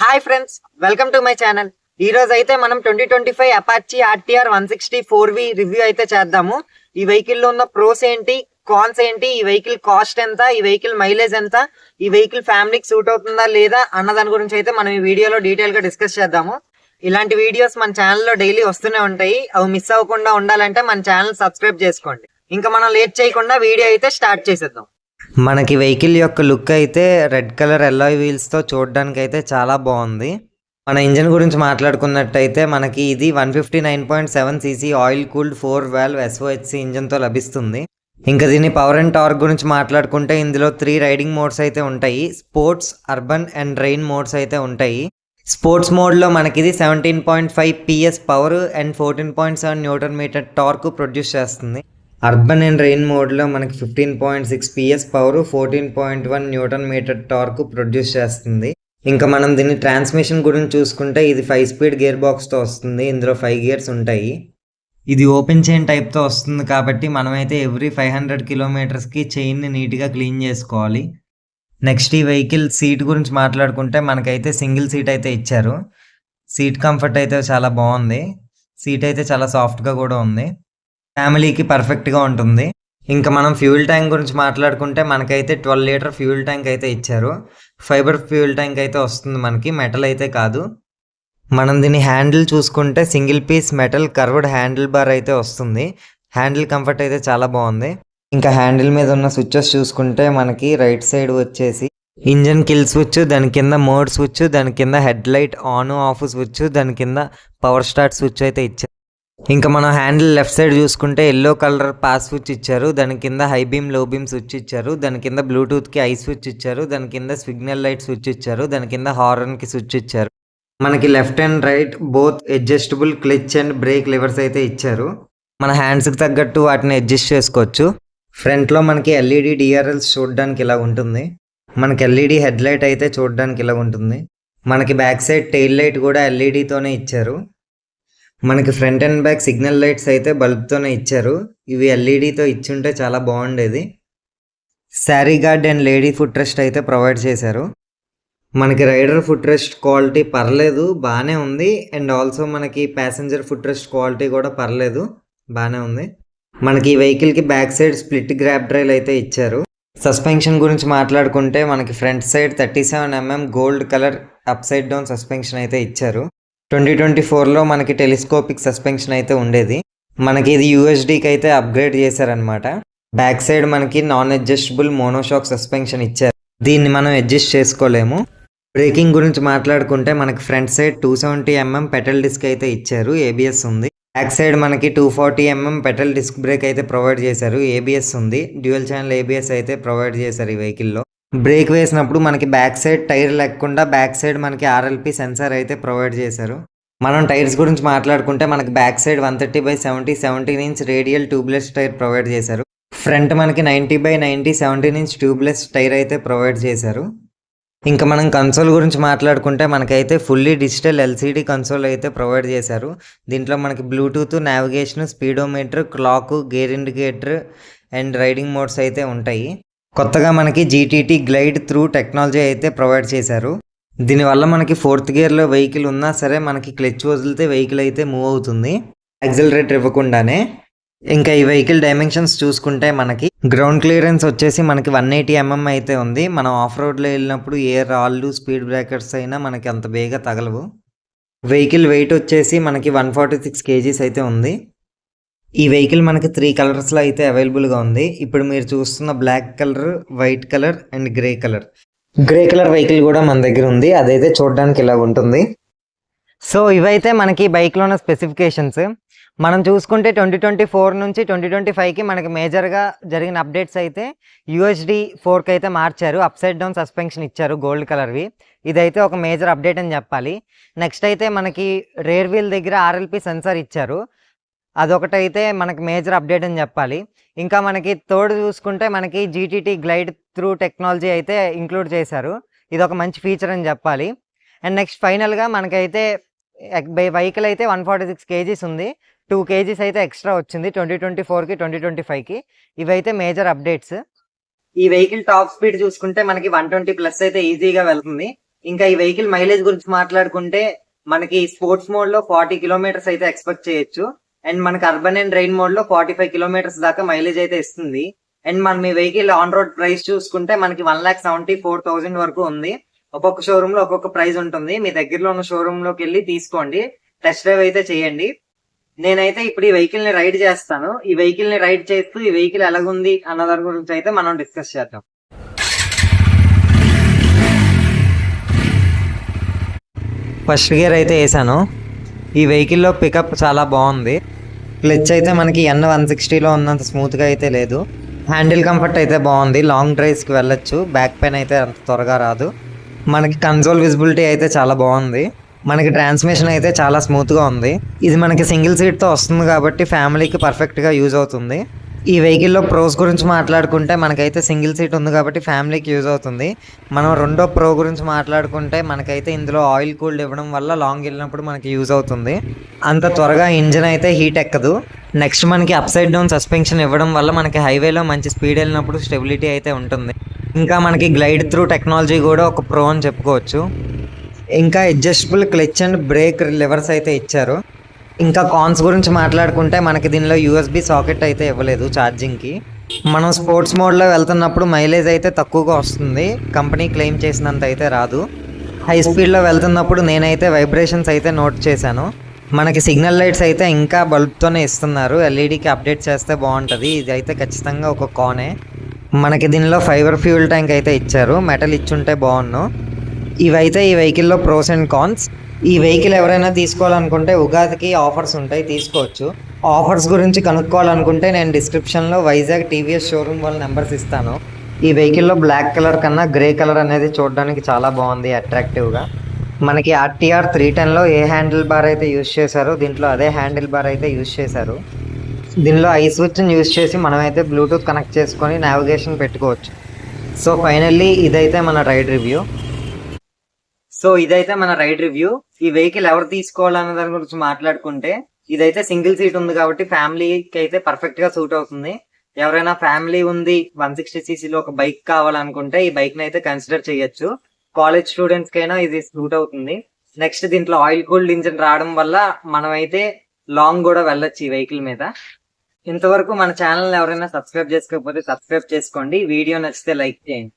Hi friends, welcome to my channel. ఈ రోజు అయితే మనం 2025 అపాచీ RTR 160 4V రివ్యూ అయితే చేద్దాము. ఈ వెహికల్ లో ఉన్న ప్రోస్ ఏంటి, కాన్స్ ఏంటి, ఈ వెహికల్ కాస్ట్ ఎంత, ఈ వెహికల్ మైలేజ్ ఎంత, ఈ వెహికల్ ఫ్యామిలీకి సూట్ అవుతుందా లేదా అన్న దాని గురించి అయితే మనం ఈ వీడియోలో డీటెయిల్ గా డిస్కస్ చేద్దాము. ఇలాంటి వీడియోస్ మన ఛానల్లో డైలీ వస్తూనే ఉంటాయి. అవి మిస్ అవ్వకుండా ఉండాలంటే మన ఛానల్ సబ్స్క్రైబ్ చేసుకోండి. ఇంకా మనం లేట్ చేయకుండా వీడియో అయితే స్టార్ట్ చేసేద్దాం. మనకి వెహికల్ యొక్క లుక్ అయితే రెడ్ కలర్ ఎల్లాయ్ వీల్స్తో చూడడానికి అయితే చాలా బాగుంది. మన ఇంజన్ గురించి మాట్లాడుకున్నట్టయితే మనకి ఇది 159.7 cc oil cooled 4 valve SOHC ఇంజన్తో లభిస్తుంది. ఇంకా దీని పవర్ అండ్ టార్క్ గురించి మాట్లాడుకుంటే ఇందులో 3 రైడింగ్ మోడ్స్ అయితే ఉంటాయి. Sports, urban and rain modes అయితే ఉంటాయి. స్పోర్ట్స్ మోడ్లో మనకి ఇది 17.5 PS power and 14.7 Nm torque produce చేస్తుంది. అర్బన్ అండ్ రెయిన్ మోడ్లో మనకి 15.6 PS power 14.1 Nm torque produce చేస్తుంది. ఇంకా మనం దీని ట్రాన్స్మిషన్ గురించి చూసుకుంటే ఇది 5 స్పీడ్ గేర్ బాక్స్తో వస్తుంది. ఇందులో 5 గేర్స్ ఉంటాయి. ఇది ఓపెన్ చైన్ టైప్తో వస్తుంది కాబట్టి మనమైతే ఎవ్రీ 500 కిలోమీటర్స్కి చైన్ని నీట్గా క్లీన్ చేసుకోవాలి. నెక్స్ట్ ఈ వెహికల్ సీట్ గురించి మాట్లాడుకుంటే మనకైతే సింగిల్ సీట్ అయితే ఇచ్చారు. సీట్ కంఫర్ట్ అయితే చాలా బాగుంది. సీట్ అయితే చాలా సాఫ్ట్గా కూడా ఉంది. ఫ్యామిలీకి పర్ఫెక్ట్గా ఉంటుంది. ఇంకా మనం ఫ్యూల్ ట్యాంక్ గురించి మాట్లాడుకుంటే మనకైతే 12 లీటర్ ఫ్యూల్ ట్యాంక్ అయితే ఇచ్చారు. ఫైబర్ ఫ్యూల్ ట్యాంక్ అయితే వస్తుంది మనకి, మెటల్ అయితే కాదు. మనం దీని హ్యాండిల్ చూసుకుంటే single piece metal curved handle bar అయితే వస్తుంది. హ్యాండిల్ కంఫర్ట్ అయితే చాలా బాగుంది. ఇంకా హ్యాండిల్ మీద ఉన్న స్విచ్చెస్ చూసుకుంటే మనకి రైట్ సైడ్ వచ్చేసి ఇంజన్ కిల్ స్విచ్, దాని కింద మోడ్ స్విచ్, దాని కింద head light on off switch, దాని కింద పవర్ స్టార్ట్ స్విచ్ అయితే ఇచ్చారు. ఇంకా మనం హ్యాండిల్ లెఫ్ట్ సైడ్ చూసుకుంటే ఎల్లో కలర్ పాస్ స్విచ్ ఇచ్చారు. దాని కింద హై బీమ్ లో బీమ్ స్విచ్ ఇచ్చారు. దాని కింద బ్లూటూత్కి ఐ స్విచ్ ఇచ్చారు. దాని కింద సిగ్నల్ లైట్ స్విచ్ ఇచ్చారు. దాని కింద హార్న్కి స్విచ్ ఇచ్చారు. మనకి left and right both adjustable clutch and break levers అయితే ఇచ్చారు. మన హ్యాండ్స్కి తగ్గట్టు వాటిని అడ్జస్ట్ చేసుకోవచ్చు. ఫ్రంట్లో మనకి LED DRLs చూడడానికి ఇలా ఉంటుంది. మనకి LED హెడ్ లైట్ అయితే చూడడానికి ఇలా ఉంటుంది. మనకి బ్యాక్ సైడ్ టెయిల్ లైట్ కూడా LEDతోనే ఇచ్చారు. మనకి front and back signal lights అయితే బల్బ్తోనే ఇచ్చారు. ఇవి LEDతో ఇచ్చుంటే చాలా బాగుండేది. Sari gourd and lady foot rest అయితే ప్రొవైడ్ చేశారు. మనకి రైడర్ ఫుట్ రెస్ట్ క్వాలిటీ పర్లేదు, బాగానే ఉంది. అండ్ ఆల్సో మనకి ప్యాసింజర్ ఫుట్ రెస్ట్ క్వాలిటీ కూడా పర్లేదు, బాగానే ఉంది. మనకి ఈ వెహికల్కి బ్యాక్ సైడ్ స్ప్లిట్ గ్రాబ్ డ్రైల్ అయితే ఇచ్చారు. సస్పెన్షన్ గురించి మాట్లాడుకుంటే మనకి front side 37 mm gold colour up side down suspension అయితే ఇచ్చారు. 2024లో మనకి టెలిస్కోపిక్ సస్పెన్షన్ అయితే ఉండేది. మనకి ఇది USDకి అయితే అప్గ్రేడ్ చేశారనమాట. బ్యాక్ సైడ్ మనకి నాన్ అడ్జస్టబుల్ మోనోషాక్ సస్పెన్షన్ ఇచ్చారు. దీన్ని మనం అడ్జస్ట్ చేసుకోలేము. బ్రేకింగ్ గురించి మాట్లాడుకుంటే మనకి front side 270 mm petal disc అయితే ఇచ్చారు. ABS ఉంది. బ్యాక్ సైడ్ మనకి 240 mm పెటల్ డిస్క్ బ్రేక్ అయితే ప్రొవైడ్ చేశారు. ABS ఉంది. డ్యూయల్ ఛానల్ ABS అయితే ప్రొవైడ్ చేశారు ఈ వెహికల్లో. బ్రేక్ వేసినప్పుడు మనకి బ్యాక్ సైడ్ టైర్ లేకుండా బ్యాక్ సైడ్ మనకి RLP సెన్సార్ అయితే ప్రొవైడ్ చేశారు. మనం టైర్స్ గురించి మాట్లాడుకుంటే మనకి back side 130/70 17 inch radial tubeless tyre provide చేశారు. ఫ్రంట్ మనకి 90/90 17 ఇంచ్ ట్యూబ్లెస్ టైర్ అయితే ప్రొవైడ్ చేశారు. ఇంకా మనం కన్సోల్ గురించి మాట్లాడుకుంటే మనకైతే ఫుల్లీ డిజిటల్ LCD కన్సోల్ అయితే ప్రొవైడ్ చేశారు. దీంట్లో మనకి bluetooth, navigation, speedometer, clock, gear indicator and riding modes అయితే ఉంటాయి. కొత్తగా మనకి GTT గ్లైడ్ త్రూ టెక్నాలజీ అయితే ప్రొవైడ్ చేశారు. దీనివల్ల మనకి 4th గేర్లో వెహికల్ ఉన్నా సరే మనకి క్లచ్ వదిలితే వెహికల్ అయితే మూవ్ అవుతుంది, యాక్సిలరేటర్ ఇవ్వకుండానే. ఇంకా ఈ వెహికల్ డైమెన్షన్స్ చూసుకుంటే మనకి గ్రౌండ్ క్లియరెన్స్ వచ్చేసి మనకి 180 mm అయితే ఉంది. మనం ఆఫ్ రోడ్లో వెళ్ళినప్పుడు ఏ రాళ్ళు, స్పీడ్ బ్రేకర్స్ అయినా మనకి అంత బేగా తగలవు. వెహికల్ వెయిట్ వచ్చేసి మనకి 146 kgs అయితే ఉంది. ఈ వెహికల్ మనకి 3 కలర్స్లో అయితే అవైలబుల్గా ఉంది. ఇప్పుడు మీరు చూస్తున్న black colour, white colour and grey colour. Grey colour vehicle కూడా మన దగ్గర ఉంది. అదైతే చూడడానికి ఇలా ఉంటుంది. సో ఇవైతే మనకి బైక్లో ఉన్న స్పెసిఫికేషన్స్. మనం చూసుకుంటే 2024 నుంచి 2025కి మనకి మేజర్గా జరిగిన అప్డేట్స్ అయితే USD 4కి అయితే మార్చారు. అప్ సైడ్ డౌన్ సస్పెన్షన్ ఇచ్చారు గోల్డ్ కలర్వి. ఇదైతే ఒక మేజర్ అప్డేట్ అని చెప్పాలి. నెక్స్ట్ అయితే మనకి రేర్ వీల్ దగ్గర RLP సెన్సార్ ఇచ్చారు. అదొకటైతే మనకి మేజర్ అప్డేట్ అని చెప్పాలి. ఇంకా మనకి తోడు చూసుకుంటే మనకి GTT గ్లైడ్ త్రూ టెక్నాలజీ అయితే ఇంక్లూడ్ చేశారు. ఇది ఒక మంచి ఫీచర్ అని చెప్పాలి. అండ్ నెక్స్ట్ ఫైనల్గా మనకైతే వెహికల్ అయితే 146 kgs ఉంది. 2 kgs అయితే ఎక్స్ట్రా వచ్చింది 2024కి 2025కి. ఇవైతే మేజర్ అప్డేట్స్. ఈ వెహికల్ టాప్ స్పీడ్ చూసుకుంటే మనకి 120+ అయితే ఈజీగా వెళ్తుంది. ఇంకా ఈ వెహికల్ మైలేజ్ గురించి మాట్లాడుకుంటే మనకి స్పోర్ట్స్ మోడ్ లో 40 కిలోమీటర్స్ అయితే ఎక్స్పెక్ట్ చేయొచ్చు. అండ్ మనకి అర్బన్ అండ్ రైన్ మోడ్ లో 45 కిలోమీటర్స్ దాకా మైలేజ్ అయితే ఇస్తుంది. అండ్ మనం ఈ వెహికల్ ఆన్ రోడ్ ప్రైస్ చూసుకుంటే మనకి 1,74,000 వరకు ఉంది. ఒక్కొక్క షోరూమ్ లో ఒక్కొక్క ప్రైస్ ఉంటుంది. మీ దగ్గరలో ఉన్న షోరూమ్ లోకి వెళ్ళి తీసుకోండి, టెస్ట్ డ్రైవ్ అయితే చేయండి. నేనైతే ఇప్పుడు ఈ వెహికల్ ని రైడ్ చేస్తాను. ఈ వెహికల్ ని రైడ్ చేస్తూ ఈ వెహికల్ ఎలాగుంది అన్న దాని గురించి అయితే మనం డిస్కస్ చేద్దాం. ఫస్ట్ గేర్ అయితే వేసాను. ఈ వెహికల్లో పికప్ చాలా బాగుంది. క్లచ్ అయితే మనకి N160లో ఉన్నంత స్మూత్గా అయితే లేదు. హ్యాండిల్ కంఫర్ట్ అయితే బాగుంది. లాంగ్ డ్రైవ్స్కి వెళ్ళొచ్చు. బ్యాక్ పెయిన్ అయితే అంత త్వరగా రాదు. మనకి కన్సోల్ విజిబిలిటీ అయితే చాలా బాగుంది. మనకి ట్రాన్స్మిషన్ అయితే చాలా స్మూత్గా ఉంది. ఇది మనకి సింగిల్ సీట్తో వస్తుంది కాబట్టి ఫ్యామిలీకి పర్ఫెక్ట్గా యూజ్ అవుతుంది. ఈ వెహికల్లో ప్రోస్ గురించి మాట్లాడుకుంటే మనకైతే సింగిల్ సీట్ ఉంది కాబట్టి ఫ్యామిలీకి యూజ్ అవుతుంది. మనం రెండో ప్రో గురించి మాట్లాడుకుంటే మనకైతే ఇందులో ఆయిల్ కూల్డ్ ఇవ్వడం వల్ల లాంగ్ వెళ్ళినప్పుడు మనకి యూజ్ అవుతుంది. అంత త్వరగా ఇంజిన్ అయితే హీట్ ఎక్కదు. నెక్స్ట్ మనకి అప్ సైడ్ డౌన్ సస్పెన్షన్ ఇవ్వడం వల్ల మనకి హైవేలో మంచి స్పీడ్ వెళ్ళినప్పుడు స్టెబిలిటీ అయితే ఉంటుంది. ఇంకా మనకి గ్లైడ్ త్రూ టెక్నాలజీ కూడా ఒక ప్రో అని చెప్పుకోవచ్చు. ఇంకా adjustable clutch and break levers అయితే ఇచ్చారు. ఇంకా కాన్స్ గురించి మాట్లాడుకుంటే మనకి దీనిలో USB సాకెట్ అయితే ఇవ్వలేదు ఛార్జింగ్కి. మనం స్పోర్ట్స్ మోడ్లో వెళ్తున్నప్పుడు మైలేజ్ అయితే తక్కువగా వస్తుంది. కంపెనీ క్లెయిమ్ చేసినంత అయితే రాదు. హై స్పీడ్లో వెళ్తున్నప్పుడు నేనైతే వైబ్రేషన్స్ అయితే నోట్ చేశాను. మనకి సిగ్నల్ లైట్స్ అయితే ఇంకా బల్బ్తోనే ఇస్తున్నారు. LEDకి అప్డేట్ చేస్తే బాగుంటుంది. ఇది అయితే ఖచ్చితంగా ఒక కానే. మనకి దీనిలో ఫైబర్ ఫ్యూల్ ట్యాంక్ అయితే ఇచ్చారు. మెటల్ ఇచ్చుంటే బాగున్ను. ఇవైతే ఈ వెహికల్లో ప్రోస్ అండ్ కాన్స్. ఈ వెహికల్ ఎవరైనా తీసుకోవాలనుకుంటే ఉగాదికి ఆఫర్స్ ఉంటాయి, తీసుకోవచ్చు. ఆఫర్స్ గురించి కనుక్కోవాలనుకుంటే నేను డిస్క్రిప్షన్లో వైజాగ్ TVS షోరూమ్ వాళ్ళ నెంబర్స్ ఇస్తాను. ఈ వెహికల్లో బ్లాక్ కలర్ కన్నా గ్రే కలర్ అనేది చూడడానికి చాలా బాగుంది, అట్రాక్టివ్గా. మనకి RTR 310లో ఏ హ్యాండిల్ బార్ అయితే యూజ్ చేశారో దీంట్లో అదే హ్యాండిల్ బార్ అయితే యూజ్ చేశారు. దీనిలో ఐ స్విచ్ని యూజ్ చేసి మనమైతే బ్లూటూత్ కనెక్ట్ చేసుకొని నావిగేషన్ పెట్టుకోవచ్చు. సో ఫైనల్లీ ఇదైతే మన రైడ్ రివ్యూ. ఈ వెహికల్ ఎవరు తీసుకోవాలన్న దాని గురించి మాట్లాడుకుంటే ఇదైతే సింగిల్ సీట్ ఉంది కాబట్టి ఫ్యామిలీకి అయితే పర్ఫెక్ట్ గా సూట్ అవుతుంది. ఎవరైనా ఫ్యామిలీ ఉంది 160cc ఒక బైక్ కావాలనుకుంటే ఈ బైక్ ని అయితే కన్సిడర్ చేయొచ్చు. కాలేజ్ స్టూడెంట్స్ కైనా ఇది సూట్ అవుతుంది. నెక్స్ట్ దీంట్లో ఆయిల్ కూల్డ్ ఇంజిన్ రావడం వల్ల మనం అయితే లాంగ్ కూడా వెళ్ళొచ్చు ఈ వెహికల్ మీద. ఇంతవరకు మన ఛానల్ ఎవరైనా సబ్స్క్రైబ్ చేసుకోకపోతే సబ్స్క్రైబ్ చేసుకోండి. వీడియో నచ్చితే లైక్ చేయండి.